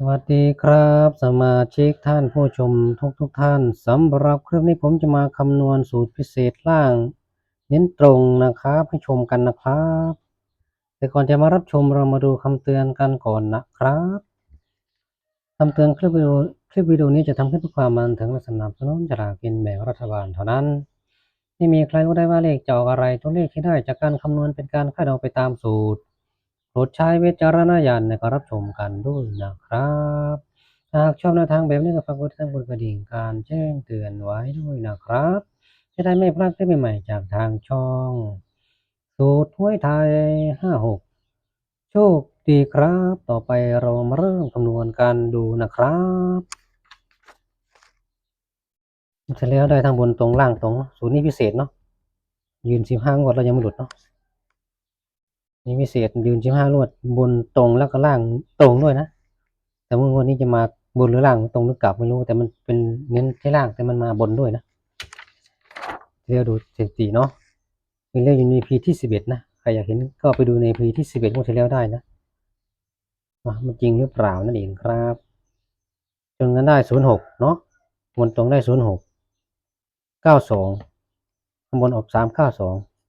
สวัสดีครับสมาชิกท่านผู้ชมทุกท่านสำหรับคลิปนี้ผมจะมาคำนวณสูตรพิเศษล่างเน้นตรงนะครับให้ชมกันนะครับแต่ก่อนจะมารับชมเรามาดูคำเตือนกันก่อนนะครับคำเตือนคลิปวิดีโอนี้จะทำขึ้นเพื่อความบันเทิงและสนับสนุนฉลากกินแบ่งรัฐบาลเท่านั้นไม่มีใครรู้ได้ว่าเลขจะออกอะไรตัวเลขที่ได้จากการคำนวณเป็นการคาดเดาไปตามสูตรโปรดใช้วิจารณญาณในการรับชมกันด้วยนะครับหากชอบแนวทางแบบนี้ก็ฝากกดติดตามกดกระดิ่งการแจ้งเตือนไว้ด้วยนะครับจะได้ไม่พลาดคลิปใหม่ๆจากทางช่องสูตรหวยไทย56โชคดีครับต่อไปเรามาเริ่มคำนวณกันดูนะครับเสร็จแล้วได้ทั้งบนตรงล่างตรงสูตรนี้พิเศษเนาะยืน15 งวดเรายังไม่หลุดเนาะนี่พิเศษยืน15 งวดบนตรงแล้วก็ล่างตรงด้วยนะแต่ว่างวดนี้จะมาบนหรือล่างตรงหรือกลับไม่รู้แต่มันเป็นเน้นแค่ล่างแต่มันมาบนด้วยนะเรียกดูสถิติเนาะมีเลขอยู่ใน EP ที่11นะใครอยากเห็นก็ไปดูใน EP ที่11งวดที่แล้วได้นะมันจริงหรือเปล่านั่นเองครับจนกันได้06เนาะบนตรงได้06 92ข้างบนออก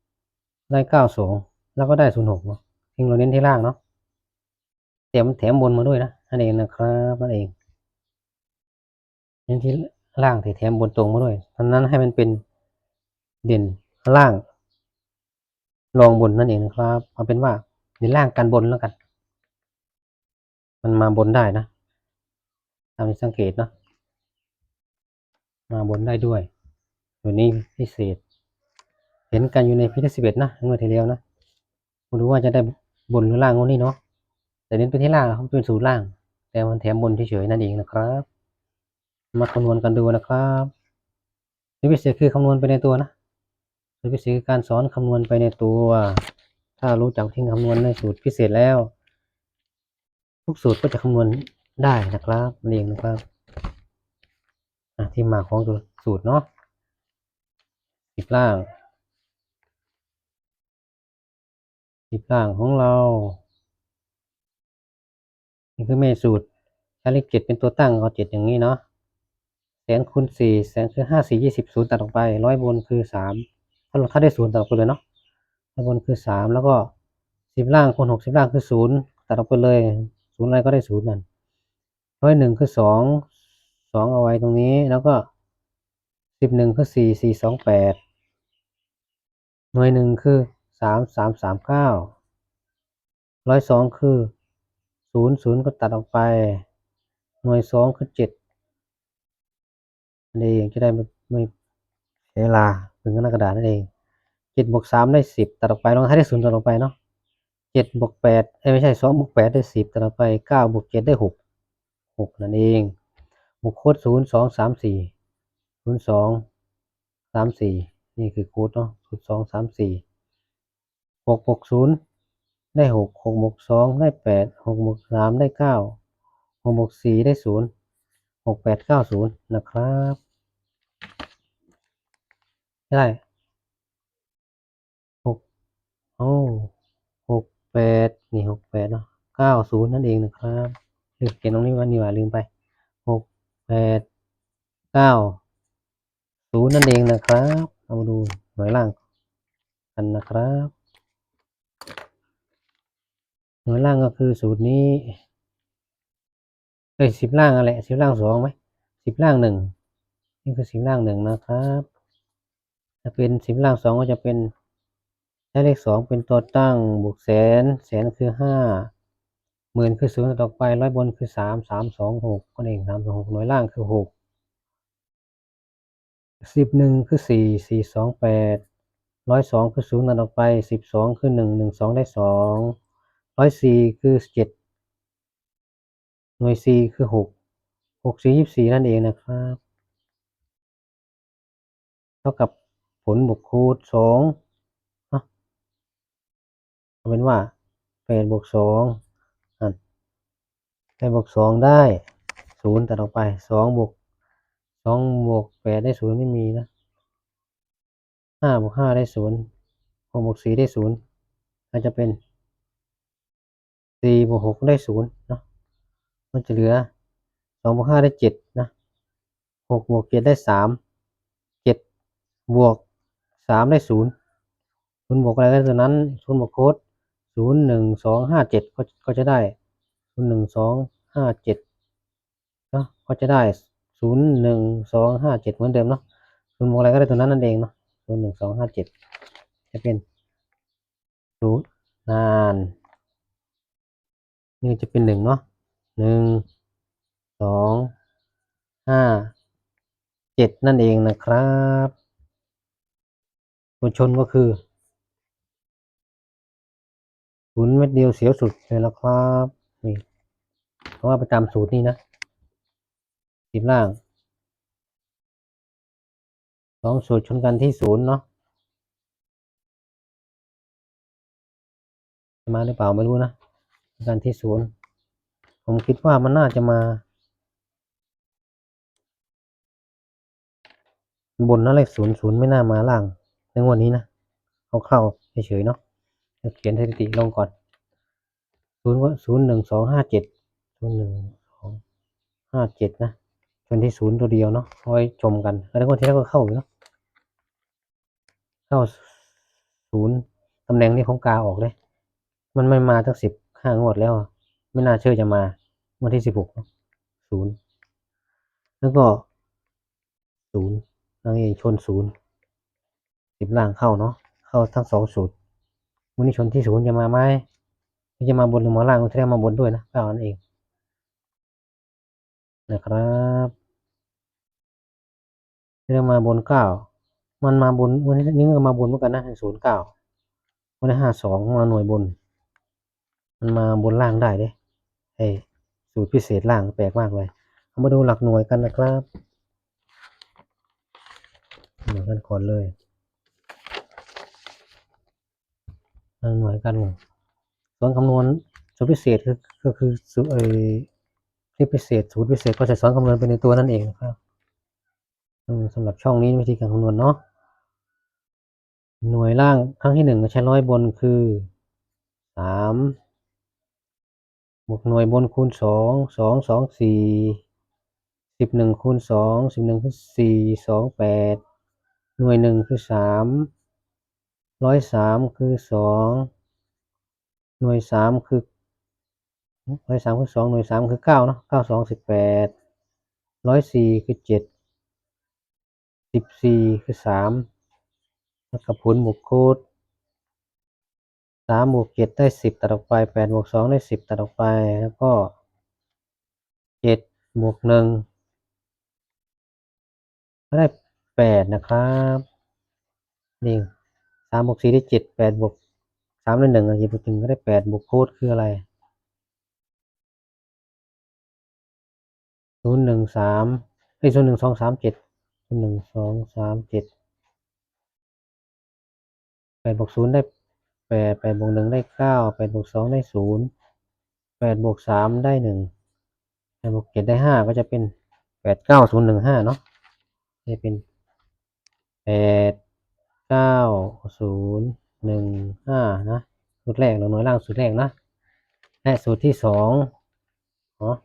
392ได้92แล้วก็ได้06เนาะทิ้งเราเน้นที่ล่างเนาะแถมบนมาด้วยนะนั่นเองนะครับนั่นเองเน้นที่ล่างแถมบนตรงมาด้วยฉะนั้นให้มันเป็นเด่นล่างรองบนนั่นเองนะครับเอาเป็นว่าเด่นล่างกันบนแล้วกันมันมาบนได้นะตามที่สังเกตเนาะมาบนได้ด้วยตัวนี้พิเศษเห็นกันอยู่ในพิธี11นะเมื่อทีเดียวนะไม่รู้ว่าจะได้บนหรือล่างวันนี้เนาะแต่เน้นไปที่ล่างเขาเป็นสูตรล่างแต่มันแถมบนเฉยๆนั่นเองนะครับมาคำนวณกันดูนะครับสูตรพิเศษคือคำนวณไปในตัวนะสูตรพิเศษคือการสอนคำนวณไปในตัวถ้ารู้จักที่คำนวณในสูตรพิเศษแล้วทุกสูตรก็จะคำนวณได้นะครับนั่นเองนะครับที่มาของสูตรเนาะ10 ล่างของเรานี่คือแม่สูตรใช้เลข7เป็นตัวตั้งเอา7อย่างนี้เนาะแสนคูณ4แสนคือ5 4 20 0ตัดออกไป100บนคือ3ถ้าได้0ตัดออกไปเลยเนาะ100บนคือ3แล้วก็10 ล่างคูณ6 10 ล่างคือ0ตัดออกไปเลย0อะไรก็ได้0นั่น101คือ2 2เอาไว้ตรงนี้แล้วก็11คือ4 4 2 8หน่วย1คือ3 3 3 9 102คือ0 0ก็ตัดออกไปหน่วย2คือ7นั่นเองจะได้ไม่เสียเวลาถึงหน้ากระดาษนั่นเอง7บวก3ได้10ตัดออกไปลองให้ได้0ตัดออกไปเนาะ7บวก8ไม่ใช่2บวก8ได้10ตัดออกไป9บวก7ได้6นั่นเองบวกโค้ด0 2 3 4 0 2 3 4นี่คือโค้ดเนาะ0 2 3 4 6บวก0ได้6 6บวก2ได้8 6บวก3ได้9 6บวก4ได้0 6 8 9 0นะครับได้6โอ้68นี่68เนาะ90นั่นเองนะครับลืมเขียนตรงนี้ไว้นี่หว่าลืมไป6 8 9 0นั่นเองนะครับเอามาดูหน่วยล่างกันนะครับหน่วยล่างก็คือสูตรนี้10 ล่างอะไร10 ล่าง2ไหม10 ล่าง1นี่คือ10 ล่าง1นะครับถ้าเป็น10 ล่าง2ก็จะเป็นใช้เลข2เป็นตัวตั้งบวกแสนแสนคือ5หมื่นคือ0ต่อไปร้อยบนคือ3 3 2 6ก็เอง3 2 6หน่วยล่างคือ6 11คือ4 4 2 8 102คือ0ตัดออกไป12คือ1 1 2ได้2 104คือ7หน่วย4คือ6 6 4 24นั่นเองนะครับเท่ากับผลบวกคูณ2เนาะเอาเป็นว่า8บวก28บวก2ได้0ตัดออกไป2บวก8ได้0ไม่มีนะ5บวก5ได้0 6บวก4ได้0ก็จะเป็น4บวก6ได้0เนาะ มันจะเหลือ2 บวก 5ได้7นะ6 บวก 7ได้3 7 บวก 3ได้0 0บวกอะไรก็ตัวนั้น0บวกโค้ด0 1 2 5 7ก็จะได้0 1 2 5 7เนาะก็จะได้0 1 2 5 7เหมือนเดิมเนาะ0บวกอะไรก็ได้ตัวนั้นนั่นเองเนาะ0 1 2 5 7จะเป็น0นานนี่จะเป็น1เนาะ1 2 5 7นั่นเองนะครับตัวชนก็คือ0เม็ดเดียวเสียวสุดเลยนะครับนี่เพราะว่าไปตามสูตรนี้นะ10ล่าง2สูตรชนกันที่0เนาะจะมาหรือเปล่าไม่รู้นะชนกันที่0ผมคิดว่ามันน่าจะมาบนนะเลข0 0ไม่น่ามาล่างในงวดนี้นะเข้าเฉยๆเนาะเขียนสถิติลงก่อน0ก็0 1 2 5 7 0 1 2 5 7นะชนที่0ตัวเดียวเนาะเอาไว้ชมกันแล้วงวดที่แล้วก็เข้าอยู่เนาะเข้า0ตำแหน่งนี้ของกาออกเลยมันไม่มาตั้ง15 งวดแล้วไม่น่าเชื่อจะมาวันที่16เนาะ0แล้วก็0นั่นเองชน10ล่างเข้าเนาะเข้าทั้ง2สูตรวันนี้ชนที่0จะมาไหมจะมาบนหรือมาล่างก็แสดงมาบนด้วยนะ9นั่นเองนะครับเรื่องมาบน9มันมาบนวันนี้ก็มาบนเหมือนกันนะ09วันนี้52มาหน่วยบนมันมาบนล่างได้เด้ไอ้สูตรพิเศษล่างแปลกมากเลยเอามาดูหลักหน่วยกันนะครับหน่วยกันก่อนเลยหลักหน่วยกันส่วนคำนวณสูตรพิเศษก็คือสูตรที่พิเศษสูตรพิเศษก็จะสอนคำนวณไปในตัวนั่นเองนะครับสำหรับช่องนี้วิธีการคำนวณเนาะหน่วยล่างครั้งที่1ใช้100บนคือ3บวกหน่วยบนคูณ2 2 2 4 11คูณ2 11คือ4 2 8หน่วย1คือ3 103คือ2หน่วย3คือ103คือ2หน่วย3คือ9เนาะ9 2 18 104คือ7 14คือ3แล้วก็ผลบวกคูณ3บวก7ได้10ตัดออกไป8บวก2ได้10ตัดออกไปแล้วก็7บวก1ก็ได้8นะครับนี่3บวก4ได้7 8บวก3ได้1หยิบถึงก็ได้8บวกคูณคืออะไร013เอ้ย01237 01237 8บวก0ได้8 8บวก1ได้9 8บวก2ได้0 8บวก3ได้1 8บวก7ได้5ก็จะเป็น89015เนาะจะเป็น89015นะสูตรแรกหรือหน่วยล่างสูตรแรกนะและสูตรที่2เนาะ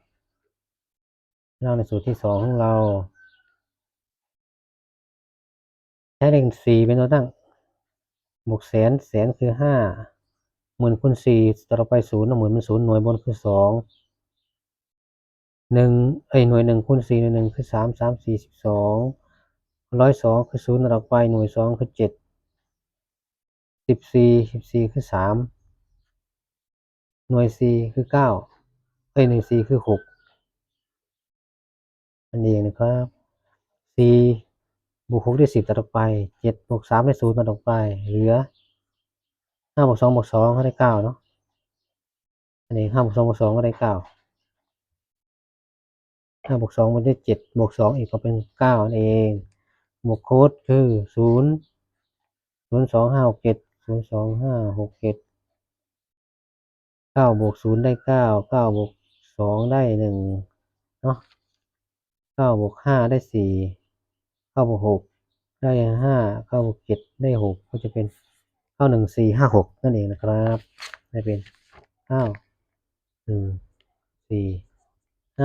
ล่างในสูตรที่2ของเราใช้เลข4เป็นตัวตั้งบวกแสนคือ5หมื่นคูณ4ต่อไป0หมื่นเป็น0หน่วยบนคือ2 1หน่วย1คูณ4หน่วย1คือ3 3 4 12 102คือ0ต่อไปหน่วย2คือ7 14คือ3หน่วย4คือ9หน่วย4คือ6นั่นเองนะครับ4บวก6ได้10ตัดออกไป7บวก3ได้0ตัดออกไปเหลือ5บวก2บวก2ก็ได้9เนาะอันนี้5บวก2บวก2ก็ได้9 5บวก2มันได้7บวก2อีกก็เป็น9นั่นเองบวกโค้ดคือ0 0 2 5 6 7 0 2 5 6 7 9บวก0ได้9 9บวก2ได้1เนาะ9บวก5ได้4 9บวก6ได้5 9บวก7ได้6ก็จะเป็น9 1 4 5 6นั่นเองนะครับได้เป็น9 1 4 6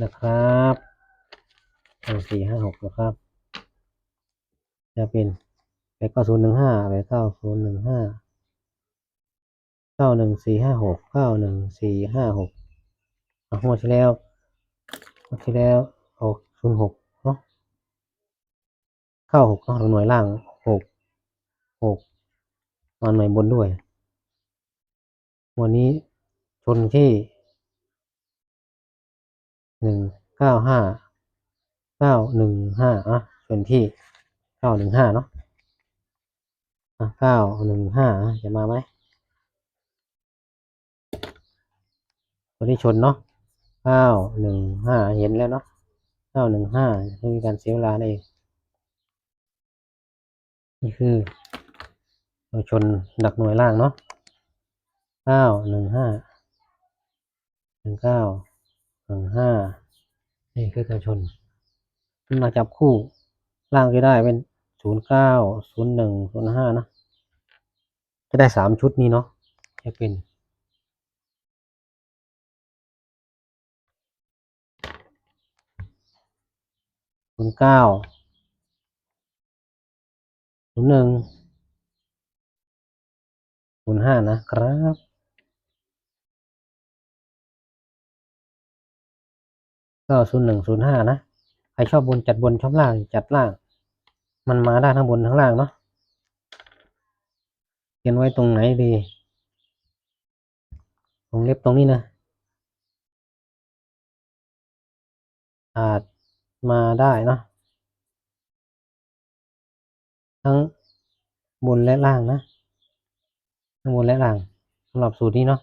นะครับ4 5 6นะครับจะเป็น8 9 0 1 5 9 1 4 5 6 9 1 4 5 6งวดที่แล้วออก06เนาะ96เนาะหน่วยล่าง6มาหน่วยบนด้วยวันนี้ชนที่915ชนที่915เนาะ915จะมาไหมตัวที่ชนเนาะ915เห็นแล้วเนาะ915ไม่มีการเสียเวลาเองนี่คือเราชนดักหน่วยล่างเนาะ915 นี่คือตัวชนมาจับคู่ล่างจะได้เป็น09 01 05นะจะได้3ชุดนี้เนาะจะเป็น09 01 05นะครับ9 01 05นะใครชอบบนจัดบนชอบล่างจัดล่างมันมาได้ทั้งบนทั้งล่างเนาะเขียนไว้ตรงไหนดีตรงเล็บตรงนี้นะอาจมาได้เนาะทั้งบนและล่างนะทั้งบนและล่างสำหรับสูตรนี้เนาะ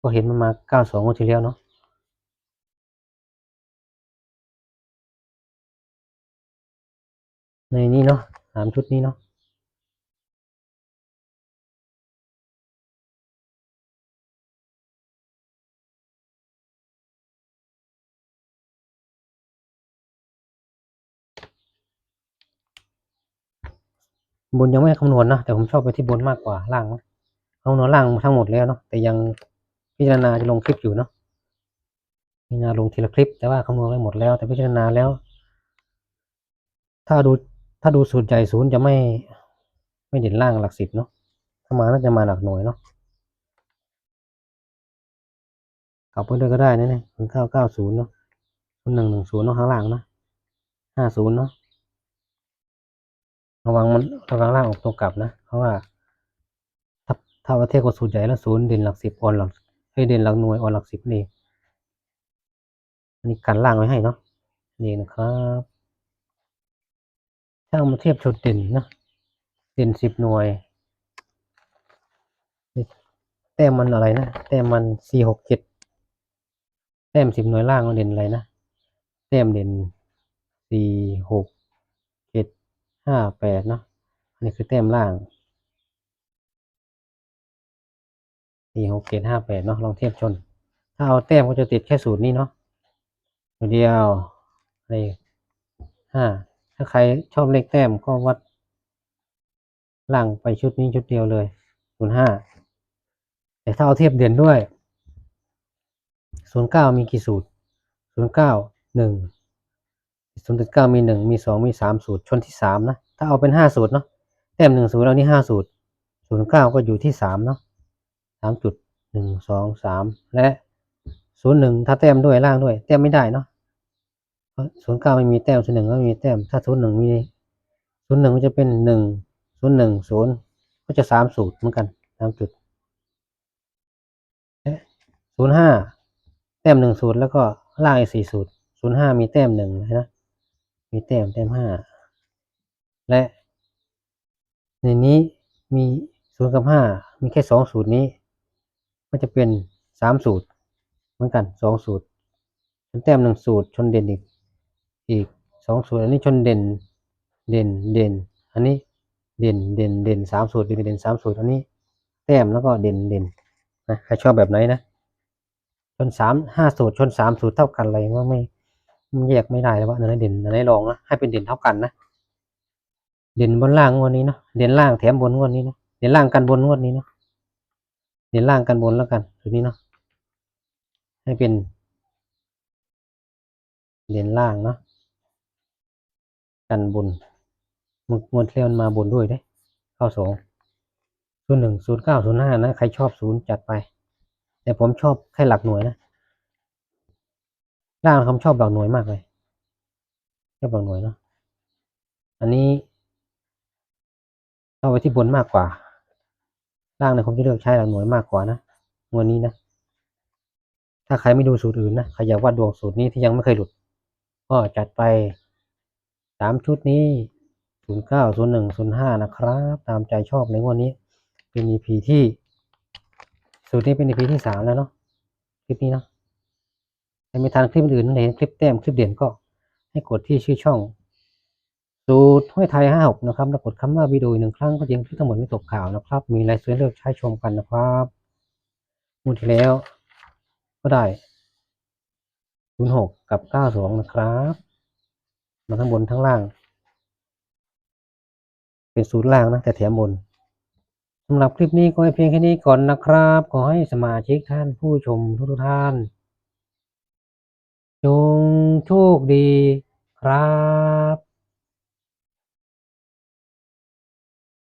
ก็เห็นมันมา92งวดที่แล้วเนาะในนี้เนาะ3ชุดนี้เนาะบนยังไม่คำนวณนะแต่ผมชอบไปที่บนมากกว่าล่างนะคำนวณล่างทั้งหมดแล้วเนาะแต่ยังพิจารณาจะลงคลิปอยู่เนาะพิจารณาลงทีละคลิปแต่ว่าคำนวณไว้หมดแล้วแต่พิจารณาแล้วถ้าดูสูตรใหญ่ศูนย์จะไม่เด่นล่างหลัก10เนาะถ้ามาน่าจะมาหลักหน่วยเนาะกลับไปด้วยก็ได้นะเนี่ย990เนาะ0110เนาะข้างล่างนะ50เนาะระวังล่างออกตัวกลับนะเพราะว่าถ้าประเทศก็สูตรใหญ่แล้วศูนย์เด่นหลัก10ออนหลักเด่นหลักหน่วยออนหลัก10นี่อันนี้กันล่างไว้ให้เนาะนี่นะครับถ้าเอามาเทียบชุดเด่นนะเด่น10หน่วยแต้มมันอะไรนะแต้มมัน467แต้ม10หน่วยล่างมันเด่นอะไรนะแต้มเด่น4 6 7 5 8เนาะอันนี้คือแต้มล่าง4 6 7 5 8เนาะลองเทียบชนถ้าเอาแต้มก็จะติดแค่สูตรนี้เนาะเดียวอะไรถ้าใครชอบเลขแต้มก็วัดล่างไปชุดนี้ชุดเดียวเลย05แต่ถ้าเอาเทียบเด่นด้วย09มีกี่สูตร09 1 0.9มี1มี2มี3สูตรชนที่3นะถ้าเอาเป็น5สูตรเนาะแต้ม1 0เอานี่5สูตร09ก็อยู่ที่3เนาะ3.1 2 3และ01ถ้าแต้มด้วยล่างด้วยแต้มไม่ได้เนาะเพราะ09ไม่มีแต้ม01ก็ไม่มีแต้มถ้า01มี01ก็จะเป็น1 0 1 0ก็จะ3สูตรเหมือนกัน3จุด05แต้ม1สูตรแล้วก็ล่างอีก4สูตร05มีแต้ม1นะมีแต้ม5และในนี้มี0กับ5มีแค่2สูตรนี้ก็จะเป็น3สูตรเหมือนกัน2สูตรชนแต้ม1สูตรชนเด่นอีก2สูตรอันนี้ชนเด่นอันนี้เด่น3สูตรเด่น3สูตรอันนี้แต้มแล้วก็เด่นนะใครชอบแบบไหนนะชน5สูตรชน3สูตรเท่ากันอะไรว่าไม่แยกไม่ได้แล้วว่าอันไหนเด่นอันไหนรองนะให้เป็นเด่นเท่ากันนะเด่นบนล่างงวดนี้เนาะเด่นล่างแถมบนงวดนี้เนาะเด่นล่างกันบนงวดนี้เนาะเด่นล่างกันบนแล้วกันตัวนี้เนาะ ให้เป็นเหรียญล่างเนาะกันบนงวดที่แล้วมันมาบนด้วยเด้เข้า01 09 05นะใครชอบ0จัดไปแต่ผมชอบแค่หลักหน่วยนะล่างผมชอบหลักหน่วยมากเลยชอบหลักหน่วยเนาะอันนี้เอาไว้ที่บนมากกว่าล่างเนี่ยผมจะเลือกใช้หลักหน่วยมากกว่านะงวดนี้นะถ้าใครไม่ดูสูตรอื่นนะใครอยากวัดดวงสูตรนี้ที่ยังไม่เคยหลุดก็จัดไป3ชุดนี้09 01 05นะครับตามใจชอบในงวดนี้เป็น EP ที่สูตรนี้เป็น EP ที่3แล้วเนาะคลิปนี้เนาะถ้าไม่ทันคลิปอื่นเห็นคลิปแต้มคลิปเด่นก็ให้กดที่ชื่อช่องสูตรห้วยไทย56นะครับแล้วกดคำว่าวิดีโอ1ครั้งก็จะยังคลิปทั้งหมดไม่ตกข่าวนะครับมีรายซื้อเลือกใช้ชมกันนะครับงวดที่แล้วก็ได้06กับ92นะครับมาทั้งบนทั้งล่างเป็นสูตรล่างนะแต่แถมบนสำหรับคลิปนี้ก็ให้เพียงแค่นี้ก่อนนะครับขอให้สมาชิกท่านผู้ชมทุกท่านจงโชคดีครับ